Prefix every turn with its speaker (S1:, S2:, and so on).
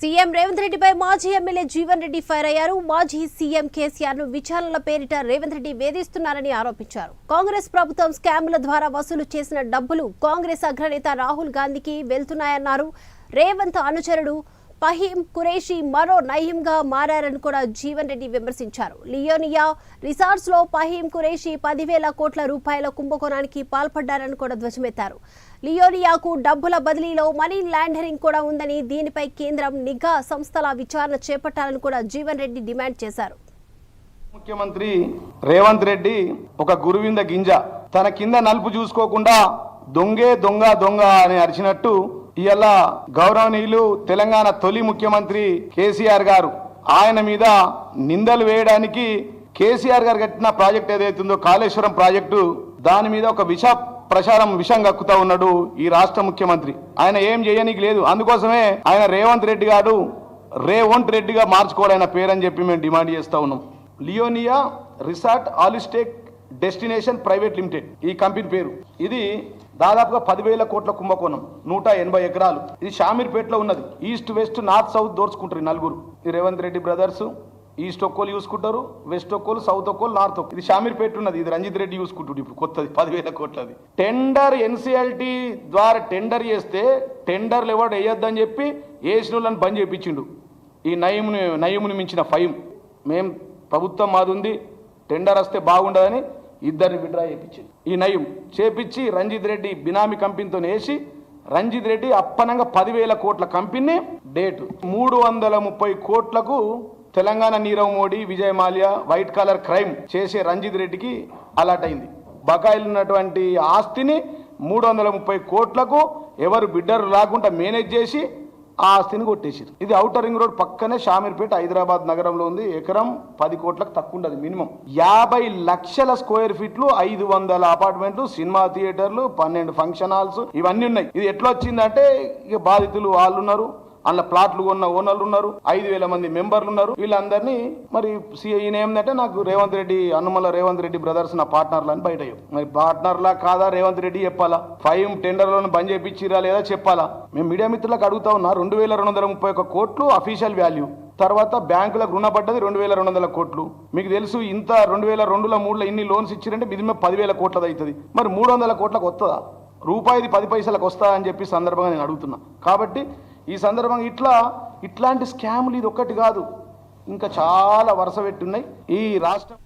S1: CM Revanth రెడ్డిపై మాజీ MLA Jeevan Reddy fire అయ్యారు. మాజీ సీఎం కేసీఆర్ ను విచారణల పేరిట రేవంత్ రెడ్డి వేధిస్తున్నారని ఆరోపించారు. కాంగ్రెస్ ప్రభుత్వం స్కామ్ల ద్వారా వసూలు చేసిన డబ్బులు కాంగ్రెస్ అగ్రనేత రాహుల్ గాంధీకి వెళ్తున్నాయన్నారు. రేవంత్ అనుచరుడు ఫహీం ఖురేషీ మరో నయీంగా మారారని కూడా జీవన్ రెడ్డి విమర్శించారు. లియోనియా రిసార్ట్స్ లో ఫహీం ఖురేషీ 10,000 కోట్ల రూపాయల కుంభకోణానికి పాల్పడ్డారని కూడా ధ్వజమెత్తారు. లియోనియాకు డబ్బుల బదిలీలో మనీ లాండరింగ్ కూడా ఉందని, దీనిపై కేంద్రం నిఘా సంస్థల విచారణ చేపట్టాలని కూడా జీవన్ రెడ్డి డిమాండ్ చేశారు.
S2: ముఖ్యమంత్రి రేవంత్ రెడ్డి ఒక గురువింద గింజ, తన కింద నలుపు చూసుకోకుండా దొంగే దొంగ దొంగ అని అరిచినట్టు ఇవాళ గౌరవనీయులు తెలంగాణ తొలి ముఖ్యమంత్రి కేసీఆర్ గారు ఆయన మీద నిందలు వేయడానికి కేసీఆర్ గారు కట్టిన ప్రాజెక్ట్ ఏదైతుందో కాళేశ్వరం ప్రాజెక్టు, దాని మీద ఒక విషం కక్కుతా ఉన్నాడు ఈ రాష్ట్ర ముఖ్యమంత్రి. ఆయన ఏం చేయనీకి లేదు. అందుకోసమే ఆయన రేవంత్ రెడ్డి గారు రేవంత్ రెడ్డిగా మార్చుకోవాలన్న పేరని చెప్పి మేము డిమాండ్ చేస్తా ఉన్నాం. Leonia resort holistic destination private limited ఈ కంపెనీ పేరు. ఇది దాదాపుగా 10,000 కోట్ల కుంభకోణం, 180 ఎకరాలు. ఇది షామీర్పేటలో ఉన్నది. ఈస్ట్ వెస్ట్ నార్త్ సౌత్ దోచుకుంటారు నలుగురు. ఈ రేవంత్ రెడ్డి బ్రదర్స్ ఈస్ట్ ఒక్కోలు చూసుకుంటారు, వెస్ట్ ఒక్కోలు, సౌత్ ఒక్కోలు, నార్త్ ఒక్కోలు. ఇది షామీర్పేట ఉన్నది. ఇది రంజిత్ రెడ్డి చూసుకుంటాడు. ఇప్పుడు కొత్తది 10,000 కోట్లది. టెండర్ ఎన్సీఎల్టీ ద్వారా టెండర్ చేస్తే టెండర్లు ఎవరు వేయొద్దని చెప్పి వేసిన వాళ్ళని బంద్ చేయించిండు ఈ నయీముని మించిన ఫైమ్. మేము ప్రభుత్వం మాది ఉంది, టెండర్ వస్తే బాగుండదని ఇద్దరిని విడ్రా చేయించింది. ఈ నయం చేపించి రంజిత్ రెడ్డి బినామీ కంపెనీతో వేసి రంజిత్ రెడ్డి అప్పనంగా 10,000 కోట్ల కంపెనీ డేటు 330 కోట్లకు Telangana Nirav Modi, Vijay Mallya white collar crime చేసే రంజిత్ రెడ్డికి అలాట్ అయింది. బకాయిలు ఉన్నటువంటి ఆస్తిని 330 కోట్లకు ఎవరు బిడ్డరు రాకుండా మేనేజ్ చేసి ఆ ఆస్తిని కొట్టేసారు. ఇది ఔటర్ రింగ్ రోడ్ పక్కనే షామీర్పేట హైదరాబాద్ నగరంలో ఉంది. ఎకరం 10 కోట్లకు తక్కువ ఉండదు. మినిమం 50 లక్షల స్క్వేర్ ఫీట్లు, 500 అపార్ట్మెంట్లు, సినిమా థియేటర్లు, 12 ఫంక్షన్ హాల్స్ ఇవన్నీ ఉన్నాయి. ఇది ఎట్లా వచ్చిందంటే ఇక బాధితులు వాళ్ళు ఉన్నారు, అందులో ప్లాట్లు కొన్న ఓనర్లు ఉన్నారు, 5,000 మంది మెంబర్లు ఉన్నారు. వీళ్ళందరినీ మరి ఈయన ఏంటంటే నాకు రేవంత్ రెడ్డి అన్నమల రేవంత్ రెడ్డి బ్రదర్స్ నా పార్ట్నర్లు అని బయట మరి పార్ట్నర్లా కాదా రేవంత్ రెడ్డి చెప్పాలా? 5 టెండర్లను బంద్ చేయించిరా లేదా చెప్పాలా? మేము మీడియా మిత్రులకు అడుగుతా ఉన్నా. 2,231 కోట్లు అఫీషియల్ వాల్యూ. తర్వాత బ్యాంకులకు రుణపడ్డది 2,200 కోట్లు. మీకు తెలుసు ఇంత 2002లో 3లో ఇన్ని లోన్స్ ఇచ్చిరంటే మినిమం 10,000 కోట్లది అవుతుంది. మరి 300 కోట్లకు వస్తుందా? రూపాయిది 10 పైసలకు వస్తా అని చెప్పి సందర్భంగా నేను అడుగుతున్నా. కాబట్టి ఈ సందర్భంగా ఇట్లాంటి స్కాములు ఇది ఒక్కటి కాదు, ఇంకా చాలా వరుస పెట్టున్నాయి ఈ రాష్ట్రం.